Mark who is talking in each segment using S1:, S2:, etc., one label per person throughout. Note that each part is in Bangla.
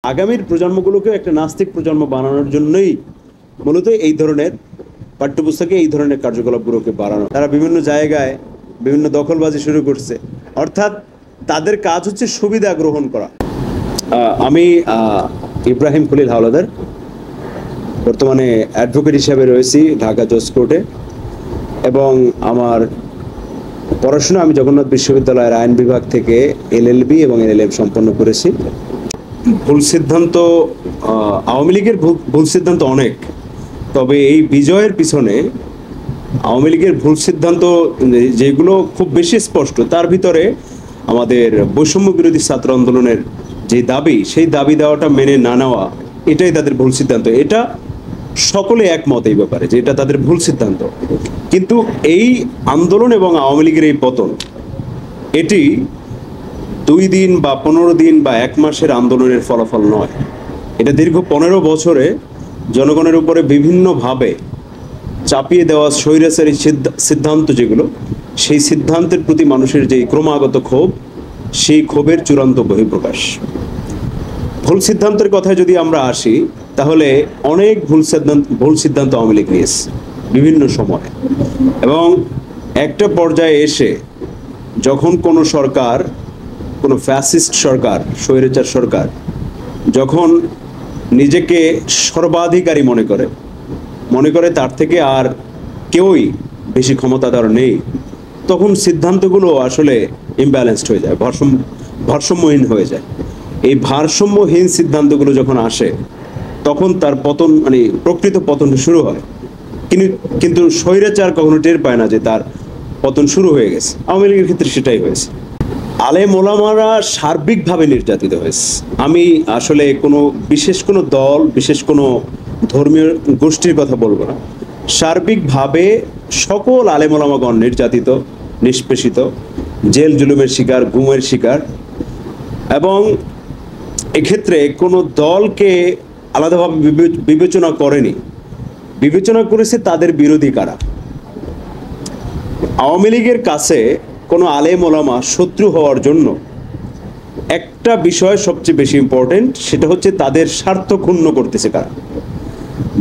S1: আগামীর প্রজন্মগুলোকে একটা নাস্তিক প্রজন্ম বানানোর জন্যই মূলত এই ধরনের পাঠ্যপুস্তকে এই ধরনের কার্যকলাপগুলোকে বাড়ানো। তারা বিভিন্ন জায়গায় বিভিন্ন দখলবাজি শুরু করছে, অর্থাৎ তাদের কাজ হচ্ছে সুবিধা গ্রহণ করা। আমি ইব্রাহিম খলিল হাওলাদার, বর্তমানে অ্যাডভোকেট হিসাবে রয়েছি ঢাকা জজ কোর্টে, এবং আমার পড়াশোনা আমি জগন্নাথ বিশ্ববিদ্যালয়ের আইন বিভাগ থেকে এলএলবি এবং এলএলএম সম্পন্ন করেছি। ভুল সিদ্ধান্ত, আওয়ামী লীগের ভুল সিদ্ধান্ত অনেক, তবে এই বিজয়ের পিছনে আওয়ামী লীগের ভুল সিদ্ধান্ত যেগুলো খুব বেশি স্পষ্ট, তার ভিতরে আমাদের বৈষম্য বিরোধী ছাত্র আন্দোলনের যে দাবি, সেই দাবি দেওয়াটা মেনে না নেওয়া, এটাই তাদের ভুল সিদ্ধান্ত। এটা সকলে একমত এই ব্যাপারে যে এটা তাদের ভুল সিদ্ধান্ত। কিন্তু এই আন্দোলন এবং আওয়ামী লীগের এই পতন, এটি 2 দিন বা 15 দিন বা 1 মাসের আন্দোলনের ফলাফল নয়। এটা দীর্ঘ 15 বছরে জনগণের উপরে বিভিন্নভাবে চাপিয়ে দেওয়া স্বৈরাচারী সিদ্ধান্ত যেগুলো, সেই সিদ্ধান্তের প্রতি মানুষের যে ক্রমাগত ক্ষোভ, সেই ক্ষোভের চূড়ান্ত বহিঃপ্রকাশ। ভুল সিদ্ধান্তের কথায় যদি আমরা আসি, তাহলে অনেক ভুল সিদ্ধান্ত আওয়ামী লীগ নিয়েছে বিভিন্ন সময়, এবং একটা পর্যায়ে এসে যখন কোনো সরকার, কোনো ফ্যাসিস্ট সরকার, স্বৈরাচার সরকার যখন নিজেকে সর্বাধিকারী মনে করে তার থেকে আর কেউই বেশি ক্ষমতাধর নেই, তখন সিদ্ধান্তগুলো আসলে ইমব্যালেন্সড হয়ে যায়, ভারসাম্যহীন হয়ে যায়। এই ভারসাম্যহীন সিদ্ধান্তগুলো যখন আসে, তখন তার পতন, মানে প্রকৃত পতন শুরু হয়। কিন্তু স্বৈরাচার কখনো টের পায় না যে তার পতন শুরু হয়ে গেছে। আওয়ামী লীগের ক্ষেত্রে সেটাই হয়েছে। আলেম ওলামারা সার্বিকভাবে নির্যাতিত হয়েছে। আমি আসলে বিশেষ কোনো দল, বিশেষ কোনো ধর্মীয় গোষ্ঠীর কথা বলবো না, সার্বিকভাবে সকল আলেম ওলামাগণ নির্যাতিত, নিষ্পেষিত, জেল জুলুমের শিকার, গুমের শিকার। এবং এক্ষেত্রে কোনো দলকে আলাদাভাবে বিবেচনা করেনি, বিবেচনা করেছে তাদের বিরোধী কারা। আওয়ামী লীগের কাছে কোনো আলেম ওলামা শত্রু হওয়ার জন্য একটা বিষয় সবচেয়ে বেশি ইম্পর্টেন্ট, সেটা হচ্ছে তাদের স্বার্থ ক্ষুণ্ণ করতেছে কারা।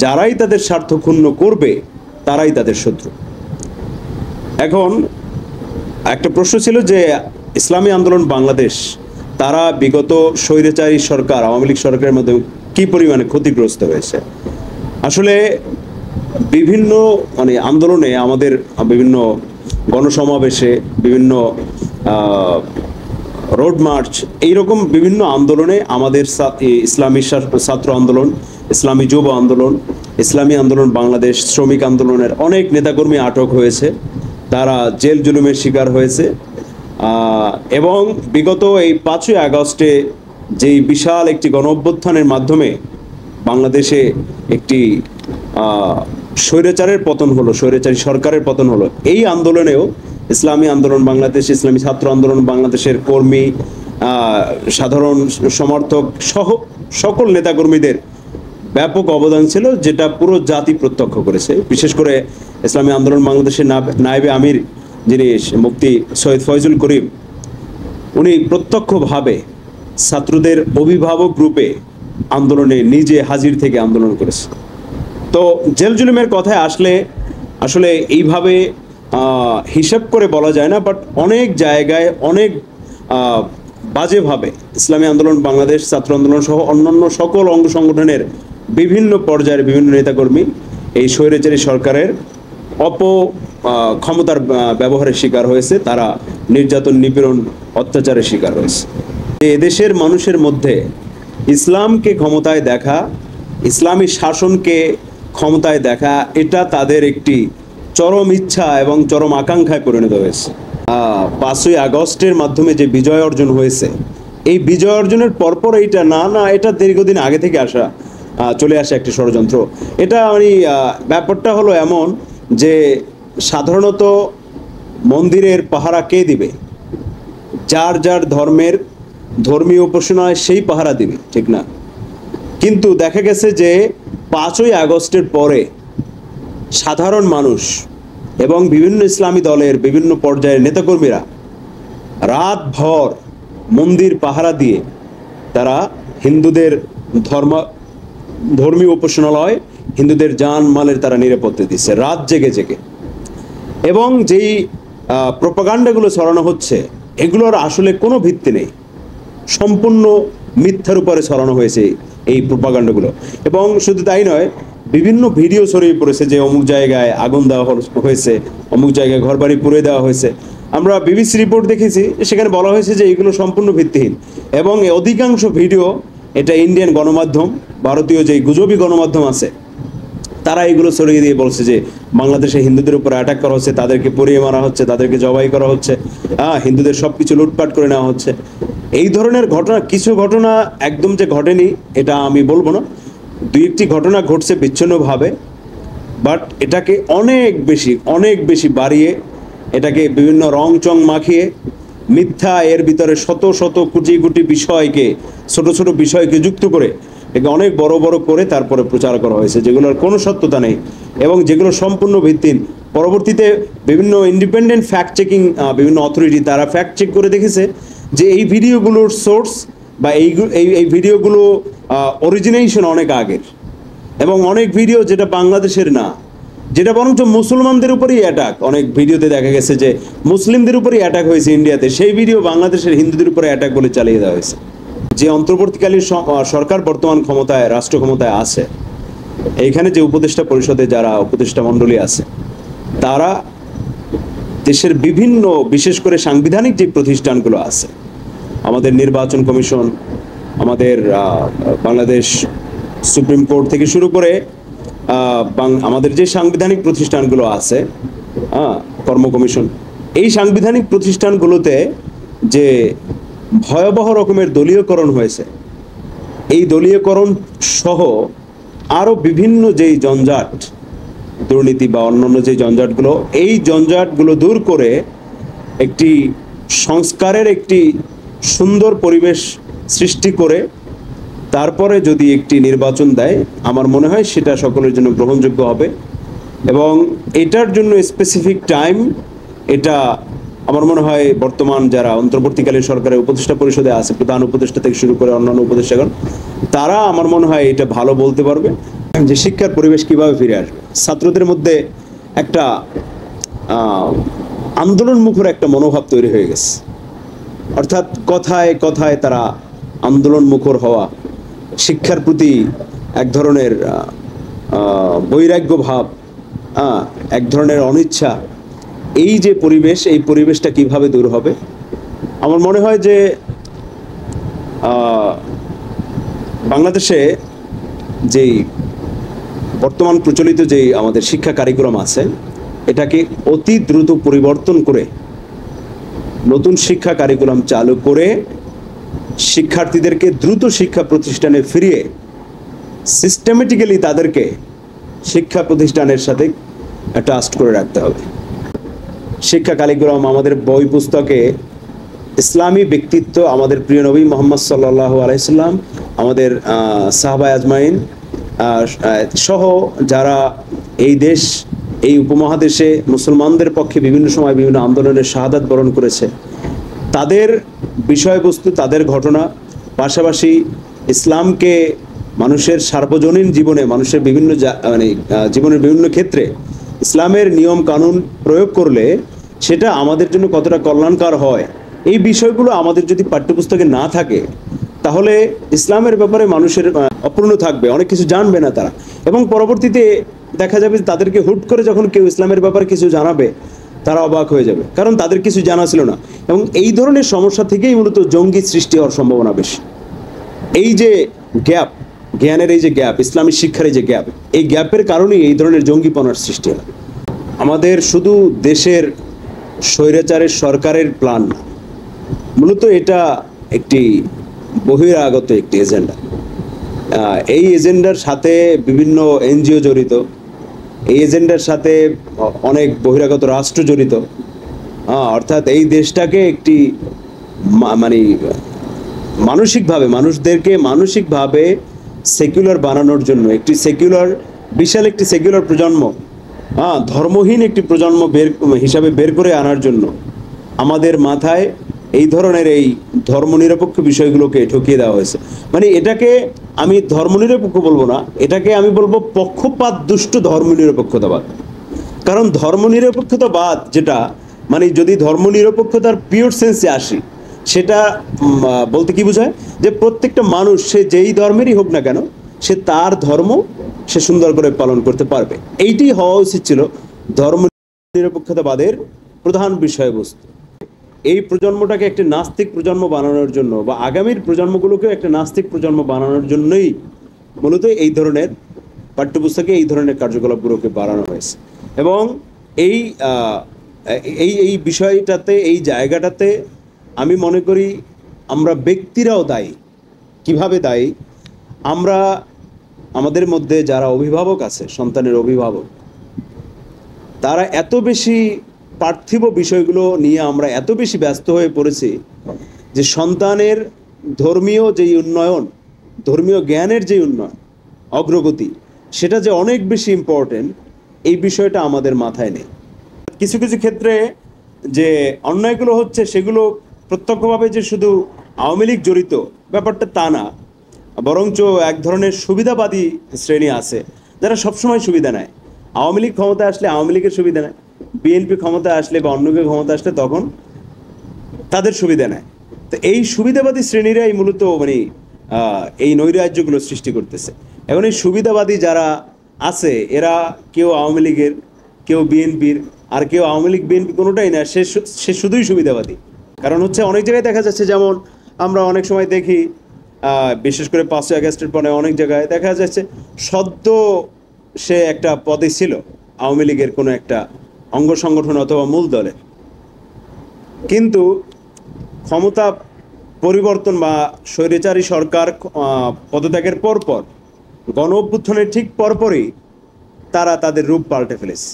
S1: যারাই তাদের স্বার্থ ক্ষুণ্ণ করবে, তারাই তাদের শত্রু। এখন একটা প্রশ্ন ছিল যে ইসলামী আন্দোলন বাংলাদেশ, তারা বিগত স্বৈরাচারী সরকার, আওয়ামী লীগ সরকারের মাধ্যমে কি পরিমাণে ক্ষতিগ্রস্ত হয়েছে। আসলে বিভিন্ন আন্দোলনে, আমাদের বিভিন্ন গণসমাবেশে, বিভিন্ন রোড মার্চ, এইরকম বিভিন্ন আন্দোলনে আমাদের ইসলামী ছাত্র আন্দোলন, ইসলামী যুব আন্দোলন, ইসলামী আন্দোলন বাংলাদেশ, শ্রমিক আন্দোলনের অনেক নেতাকর্মী আটক হয়েছে, তারা জেল জুলুমের শিকার হয়েছে। এবং বিগত এই 5ই আগস্টে যেই বিশাল একটি গণ অভ্যুত্থানের মাধ্যমে বাংলাদেশে একটি স্বৈরাচারের পতন হলো, স্বৈরাচারী সরকারের পতন হলো, এই আন্দোলনেও ইসলামী আন্দোলন বাংলাদেশ, ইসলামী ছাত্র আন্দোলন বাংলাদেশের কর্মী, সাধারণ সমর্থক সহ সকল নেতাকর্মীদের ব্যাপক অবদান ছিল, যেটা পুরো জাতি প্রত্যক্ষ করেছে। বিশেষ করে ইসলামী আন্দোলন বাংলাদেশের নায়েবে আমির, যিনি মুফতি সৈয়দ ফয়জুল করিম, উনি প্রত্যক্ষভাবে ছাত্রদের অভিভাবক রূপে আন্দোলনে নিজে হাজির থেকে আন্দোলন করেছে। তো জেল জুলুমের কথায় আসলে এইভাবে হিসাব করে বলা যায় না, বাট অনেক জায়গায় অনেক বাজেভাবে ইসলামী আন্দোলন বাংলাদেশ, ছাত্র আন্দোলন সহ অন্যান্য সকল অঙ্গ সংগঠনের বিভিন্ন পর্যায়ের বিভিন্ন নেতাকর্মী এই স্বৈরাচারী সরকারের ক্ষমতার ব্যবহারের শিকার হয়েছে, তারা নির্যাতন, নিপীড়ন, অত্যাচারের শিকার হয়েছে। এদেশের মানুষের মধ্যে ইসলামকে ক্ষমতায় দেখা, ইসলামী শাসনকে ক্ষমতায় দেখা, এটা তাদের একটি চরম ইচ্ছা এবং চরম আকাঙ্ক্ষায় পরিণত হয়েছে। 5ই আগস্টের মাধ্যমে যে বিজয় অর্জন হয়েছে, এই বিজয় অর্জনের পরপর এইটা এটা দীর্ঘদিন আগে থেকে চলে আসে একটি ষড়যন্ত্র। এটা ব্যাপারটা হলো এমন যে সাধারণত মন্দিরের পাহারা কে দিবে? যার যার ধর্মের ধর্মীয় উপাসনায় সেই পাহারা দিবে, ঠিক না? কিন্তু দেখা গেছে যে 5ই আগস্টের পরে সাধারণ মানুষ এবং বিভিন্ন ইসলামী দলের বিভিন্ন পর্যায়ের নেতাকর্মীরা রাতভর মন্দির পাহারা দিয়ে তারা হিন্দুদের ধর্মীয় উপাসনালয়, হিন্দুদের জান মালের তারা নিরাপত্তা দিচ্ছে রাত জেগে জেগে। এবং যেই প্রোপাগান্ডাগুলো ছড়ানো হচ্ছে এগুলোর আসলে কোনো ভিত্তি নেই, সম্পূর্ণ মিথ্যার উপরে ছড়ানো হয়েছে এই প্রোপাগান্ডাগুলো। এবং শুধু তাই নয়, বিভিন্ন ভিডিও ছড়িয়ে পড়েছে যে অমুক জায়গায় আগুন দেওয়া হয়েছে, অমুক জায়গায় ঘরবাড়ি পুড়ে দেওয়া হয়েছে। আমরা বিবিসি রিপোর্ট দেখেছি, সেখানে বলা হয়েছে যে এগুলো সম্পূর্ণ ভিত্তিহীন। এবং অধিকাংশ ভিডিও এটা ইন্ডিয়ান গণমাধ্যম, ভারতীয় যে গুজবী গণমাধ্যম আছে তারা এগুলো ছড়িয়ে দিয়ে বলছে যে বাংলাদেশে হিন্দুদের উপর অ্যাটাক করা হচ্ছে, তাদেরকে পুড়িয়ে মারা হচ্ছে, তাদেরকে জবাই করা হচ্ছে, হিন্দুদের সব কিছু লুটপাট করে নেওয়া হচ্ছে। এই ধরনের ঘটনা, কিছু ঘটনা একদম যে ঘটেনি এটা আমি বলবো না, দুই একটি ঘটনা ঘটছে বিচ্ছিন্নভাবে, বাট এটাকে অনেক বেশি বাড়িয়ে, এটাকে বিভিন্ন রং চং মাখিয়ে মিথ্যা, এর ভিতরে শত শত কোটি কোটি বিষয়কে, ছোট ছোট বিষয়কে যুক্ত করে একে অনেক বড় বড় করে তারপরে প্রচার করা হয়েছে, যেগুলোর কোনো সত্যতা নেই এবং যেগুলো সম্পূর্ণ ভিত্তিহীন। পরবর্তীতে বিভিন্ন ইন্ডিপেন্ডেন্ট ফ্যাক্ট চেকিং বিভিন্ন অথরিটি তারা ফ্যাক্ট চেক করে দেখেছে যে এই ভিডিওগুলোর সোর্স বা এই ভিডিওগুলো অরিজিনেশন অনেক আগের, এবং অনেক ভিডিও যেটা বাংলাদেশের না, যেটা বরঞ্চ মুসলমানদের উপরেই অ্যাটাক। অনেক ভিডিওতে দেখা গেছে যে মুসলিমদের উপরেই অ্যাটাক হয়েছে ইন্ডিয়াতে, সেই ভিডিও বাংলাদেশের হিন্দুদের উপরে অ্যাটাক বলে চালিয়ে দেওয়া হয়েছে। যে অন্তর্বর্তীকালীন সরকার বর্তমান ক্ষমতায়, রাষ্ট্র ক্ষমতায় আছে, এইখানে যে উপদেষ্টা পরিষদে যারা উপদেষ্টা মণ্ডলী আছে তারা দেশের বিভিন্ন, বিশেষ করে সাংবিধানিক যে প্রতিষ্ঠানগুলো আছে, আমাদের নির্বাচন কমিশন, আমাদের বাংলাদেশ সুপ্রিম কোর্ট থেকে শুরু করে আমাদের যে সাংবিধানিক প্রতিষ্ঠানগুলো আছে, কর্ম কমিশন, এই সাংবিধানিক প্রতিষ্ঠানগুলোতে যে ভয়াবহ রকমের দলীয়করণ হয়েছে, এই দলীয়করণ সহ আরও বিভিন্ন যেই জঞ্জাট, দুর্নীতি বা অন্যান্য যে জঞ্জাটগুলো, এই জঞ্জাটগুলো দূর করে একটি সংস্কারের একটি সুন্দর পরিবেশ সৃষ্টি করে তারপরে যদি একটি নির্বাচন দেয়, আমার মনে হয় সেটা সকলের জন্য গ্রহণযোগ্য হবে। এবং এটার জন্য স্পেসিফিক টাইম, এটা আমার মনে হয় বর্তমান যারা অন্তর্বর্তীকালীন সরকারের উপদেষ্টা পরিষদে আছে, প্রধান উপদেষ্টা থেকে শুরু করে অন্যান্য উপদেষ্টাগণ, তারা আমার মনে হয় এটা ভালো বলতে পারবে যে শিক্ষার পরিবেশ কিভাবে ফিরে আসবে। ছাত্রদের মধ্যে একটা আন্দোলনমুখর একটা মনোভাব তৈরি হয়ে গেছে, অর্থাৎ কথায় কথায় তারা আন্দোলনমুখর হওয়া, শিক্ষার প্রতি এক ধরনের বৈরাগ্য ভাব, এক ধরনের অনিচ্ছা, এই যে পরিবেশ, এই পরিবেশটা কিভাবে দূর হবে? আমার মনে হয় যে বাংলাদেশে যেই বর্তমান প্রচলিত যেই আমাদের শিক্ষা কারিকুলাম আছে, এটাকে অতি দ্রুত পরিবর্তন করে নতুন শিক্ষা কারিকুলাম চালু করে শিক্ষার্থীদেরকে দ্রুত শিক্ষা প্রতিষ্ঠানে ফিরিয়ে সিস্টেমেটিক্যালি তাদেরকে শিক্ষা প্রতিষ্ঠানের সাথে অ্যাটাচড করে রাখতে হবে। শিক্ষা কারিকুলাম, আমাদের বই পুস্তকে ইসলামী ব্যক্তিত্ব, আমাদের প্রিয় নবী মোহাম্মদ সাল্লাল্লাহু আলাইহি সাল্লাম, আমাদের সাহাবায়ে আজমাইন সহ যারা এই দেশ, এই উপমহাদেশে মুসলমানদের পক্ষে বিভিন্ন সময় বিভিন্ন আন্দোলনের শাহাদাত বরণ করেছে, তাদের বিষয়বস্তু, তাদের ঘটনা, পাশাপাশি ইসলামকে মানুষের সার্বজনীন জীবনে, মানুষের বিভিন্ন জীবনের বিভিন্ন ক্ষেত্রে ইসলামের নিয়ম কানুন প্রয়োগ করলে সেটা আমাদের জন্য কতটা কল্যাণকর হয়, এই বিষয়গুলো আমাদের যদি পাঠ্যপুস্তকে না থাকে তাহলে ইসলামের ব্যাপারে মানুষের অপূর্ণ থাকবে, অনেক কিছু জানবে না তারা। এবং পরবর্তীতে দেখা যাবে তাদেরকে হুট করে যখন কেউ ইসলামের ব্যাপারে কিছু জানাবে, তারা অবাক হয়ে যাবে, কারণ তাদের কিছু জানা ছিল না। এবং এই ধরনের সমস্যা থেকেই মূলত জঙ্গি সৃষ্টি হওয়ার সম্ভাবনা বেশি। এই যে গ্যাপ, জ্ঞানের এই যে গ্যাপ, ইসলামী শিক্ষার এই যে গ্যাপ, এই গ্যাপের কারণেই এই ধরনের জঙ্গিপনার সৃষ্টি হয়। আমাদের শুধু দেশের স্বৈরাচারের সরকারের প্ল্যান না, মূলত এটা একটি বহিরাগত একটি এজেন্ডা। এই এজেন্ডার সাথে বিভিন্ন এনজিও জড়িত, এই এজেন্ডার সাথে অনেক বহিরাগত রাষ্ট্র জড়িত। অর্থাৎ এই দেশটাকে একটি মানে মানসিকভাবে, মানুষদেরকে মানসিকভাবে সেকুলার বানানোর জন্য, একটি সেকুলার, বিশাল একটি সেকুলার প্রজন্ম, ধর্মহীন একটি প্রজন্ম হিসাবে বের করে আনার জন্য আমাদের মাথায় এই ধরনের এই ধর্মনিরপেক্ষ বিষয়গুলোকে ঢুকিয়ে দেওয়া হয়েছে। মানে এটাকে আমি ধর্মনিরপেক্ষ বলবো না, এটাকে আমি বলবো পক্ষপাত দুষ্ট ধর্মনিরপেক্ষতাবাদ। কারণ ধর্মনিরপেক্ষতাবাদ যেটা, মানে যদি ধর্মনিরপেক্ষতার পিওর সেন্সে আসি, সেটা বলতে কি বোঝায় যে প্রত্যেকটা মানুষ সে যেই ধর্মেরই হোক না কেন, সে তার ধর্ম সে সুন্দর করে পালন করতে পারবে। এইটি হওয়া উচিত ছিল ধর্মনিরপেক্ষতাবাদের প্রধান বিষয়বস্তু। এই প্রজন্মটাকে একটি নাস্তিক প্রজন্ম বানানোর জন্য বা আগামীর প্রজন্মগুলোকে একটা নাস্তিক প্রজন্ম বানানোর জন্যই মূলত এই ধরনের পাঠ্যপুস্তকে এই ধরনের কার্যকলাপগুলোকে বাড়ানো হয়েছে। এবং এই এই এই বিষয়টাতে, এই জায়গাটাতে আমি মনে করি আমরা ব্যক্তিরাও দায়ী। কিভাবে দায়ী? আমরা আমাদের মধ্যে যারা অভিভাবক আছে, সন্তানের অভিভাবক, তারা এত বেশি পার্থিব বিষয়গুলো নিয়ে আমরা এত বেশি ব্যস্ত হয়ে পড়েছি যে সন্তানের ধর্মীয় যেই উন্নয়ন, ধর্মীয় জ্ঞানের যে উন্নয়ন, অগ্রগতি, সেটা যে অনেক বেশি ইম্পর্টেন্ট, এই বিষয়টা আমাদের মাথায় নেই। কিছু কিছু ক্ষেত্রে যে অন্যায়গুলো হচ্ছে সেগুলো প্রত্যক্ষভাবে যে শুধু আওয়ামী লীগ জড়িত ব্যাপারটা তা না, বরঞ্চ এক ধরনের সুবিধাবাদী শ্রেণী আছে যারা সবসময় সুবিধা নেয়। আওয়ামী লীগ ক্ষমতায় আসলে আওয়ামী লীগের সুবিধা নেয়, বিএনপি ক্ষমতায় আসলে বা অন্য কেউ ক্ষমতা আসলে তখন তাদের সুবিধা নেয়। তো এই সুবিধাবাদী শ্রেণীরাই মূলত মানে এই নৈরাজ্যগুলো সৃষ্টি করতেছে। এখন এই সুবিধাবাদী যারা আছে এরা কেউ আওয়ামী লীগের, কেউ বিএনপির, আর কেউ আওয়ামী লীগ বিএনপি কোনোটাই না, সে শুধুই সুবিধাবাদী। কারণ হচ্ছে অনেক জায়গায় দেখা যাচ্ছে, যেমন আমরা অনেক সময় দেখি বিশেষ করে 5ই আগস্টের পরে অনেক জায়গায় দেখা যাচ্ছে সদ্য সে একটা পদে ছিল আওয়ামী লীগের কোনো একটা অঙ্গ সংগঠন অথবা মূল দলের, কিন্তু ক্ষমতা পরিবর্তন বা স্বৈরাচারী সরকার পদত্যাগের পরপর, গণ অভ্যুত্থানের ঠিক পরপরই তারা তাদের রূপ পাল্টে ফেলেছে,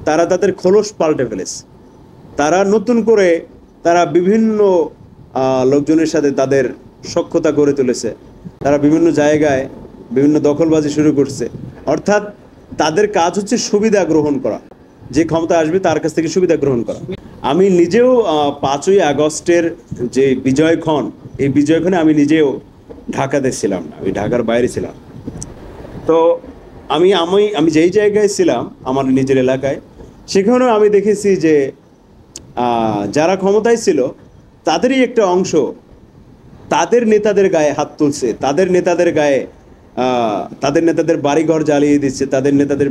S1: তারা তাদের খোলস পাল্টে ফেলেছে, তারা নতুন করে তারা বিভিন্ন লোকজনের সাথে তাদের সখ্যতা গড়ে তুলেছে, তারা বিভিন্ন জায়গায় বিভিন্ন দখলবাজি শুরু করছে। অর্থাৎ তাদের কাজ হচ্ছে সুবিধা গ্রহণ করা, যে ক্ষমতা আসবে তার কাছ থেকে সুবিধা গ্রহণ করা। আমি নিজেও 5ই আগস্টের যে বিজয়ক্ষণ, এই বিজয়ক্ষণে আমি নিজেও ঢাকাতে ছিলাম না, আমি ঢাকার বাইরে ছিলাম। তো আমি আমি আমি যেই জায়গায় ছিলাম আমার নিজের এলাকায়, সেখানেও আমি দেখেছি যে যারা ক্ষমতায় ছিল তাদেরই একটা অংশ তাদের নেতাদের গায়ে হাত তুলছে, তাদের নেতাদের গায়ে তাদের নেতাদের বাড়িঘর জ্বালিয়ে দিচ্ছে, তাদের নেতাদের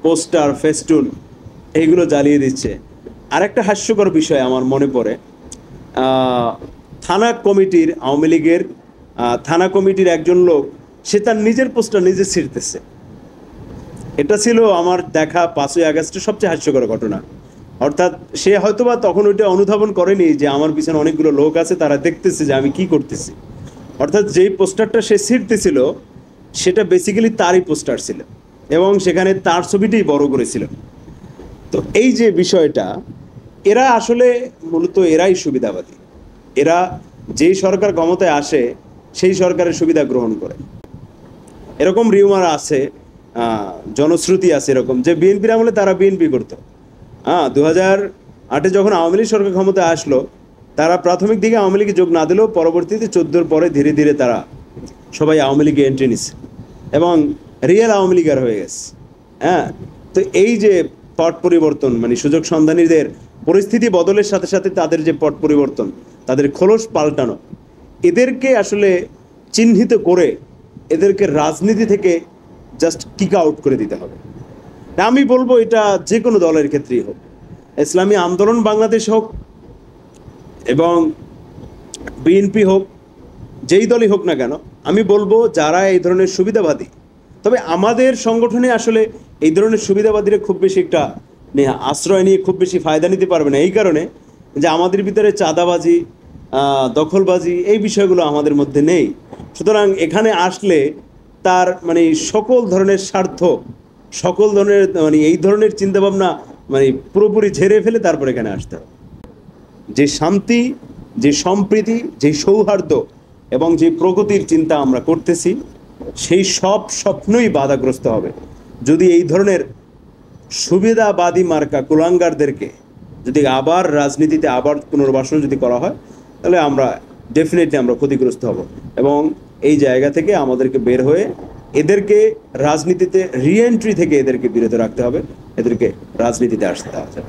S1: পোস্টার ফেস্টুন এইগুলো জ্বালিয়ে দিচ্ছে। আরেকটা হাস্যকর বিষয় আমার মনে পড়ে, থানা কমিটির, আওয়ামী লীগের থানা কমিটির একজন লোক, সে তার নিজের পোস্টার নিজে ছিঁড়তেছে। এটা ছিল আমার দেখা 5ই আগস্টের সবচেয়ে হাস্যকর ঘটনা। অর্থাৎ সে হয়তোবা তখন ওইটা অনুধাবন করেনি যে আমার পিছনে অনেকগুলো লোক আছে, তারা দেখতেছে যে আমি কি করতেছি। অর্থাৎ যেই পোস্টারটা সে ছিঁড়তেছিল সেটা বেসিক্যালি তারই পোস্টার ছিল এবং সেখানে তার ছবিটাই বড় করেছিল। তো এই যে বিষয়টা, এরা আসলে মূলত এরাই সুবিধাবাদী। এরা যেই সরকার ক্ষমতায় আসে সেই সরকারের সুবিধা গ্রহণ করে। এরকম রিউমার আছে, জনশ্রুতি আছে এরকম, যে বিএনপির আমলে তারা বিএনপি করতো। 2008-এ যখন আওয়ামী লীগ সরকার ক্ষমতায় আসলো, তারা প্রাথমিক দিকে আওয়ামী লীগে যোগ না দিলেও পরবর্তীতে 14-র পরে ধীরে ধীরে তারা সবাই আওয়ামী লীগে এন্ট্রি নিছে এবং রিয়েল আওয়ামী লীগার হয়ে গেছে। তো এই যে পট পরিবর্তন, মানে সুযোগ সন্ধানীদের পরিস্থিতি বদলের সাথে সাথে তাদের যে পট পরিবর্তন, তাদের খোলস পাল্টানো, এদেরকে আসলে চিহ্নিত করে এদেরকে রাজনীতি থেকে জাস্ট কিক আউট করে দিতে হবে। আমি বলবো এটা যে কোনো দলের ক্ষেত্রেই হোক, ইসলামী আন্দোলন বাংলাদেশ হোক এবং বিএনপি হোক, যেই দলই হোক না কেন, আমি বলবো যারা এই ধরনের সুবিধাবাদী, তবে আমাদের সংগঠনে আসলে এই ধরনের সুবিধাবাদীরা খুব বেশি একটা আশ্রয় নিয়ে খুব বেশি ফায়দা নিতে পারবে না, এই কারণে যে আমাদের ভিতরে চাঁদাবাজি, দখলবাজি এই বিষয়গুলো আমাদের মধ্যে নেই। সুতরাং এখানে আসলে তার মানে সকল ধরনের স্বার্থ, সকল ধরনের মানে এই ধরনের চিন্তাভাবনা মানে পুরোপুরি ঝেড়ে ফেলে তারপর এখানে আসতে হবে। যে শান্তি, যে সম্প্রীতি, যে সৌহার্দ্য এবং যে প্রগতির চিন্তা আমরা করতেছি, সেই সব স্বপ্নই বাধাগ্রস্ত হবে যদি এই ধরনের সুবিধাবাদী মার্কা কুলাঙ্গারদেরকে যদি আবার রাজনীতিতে আবার পুনর্বাসন যদি করা হয়, তাহলে আমরা ডেফিনেটলি আমরা ক্ষতিগ্রস্ত হব। এবং এই জায়গা থেকে আমাদেরকে বের হয়ে এদেরকে রাজনীতিতে রিএন্ট্রি থেকে এদেরকে বিরত রাখতে হবে, এদেরকে রাজনীতিতে আসতে হবে।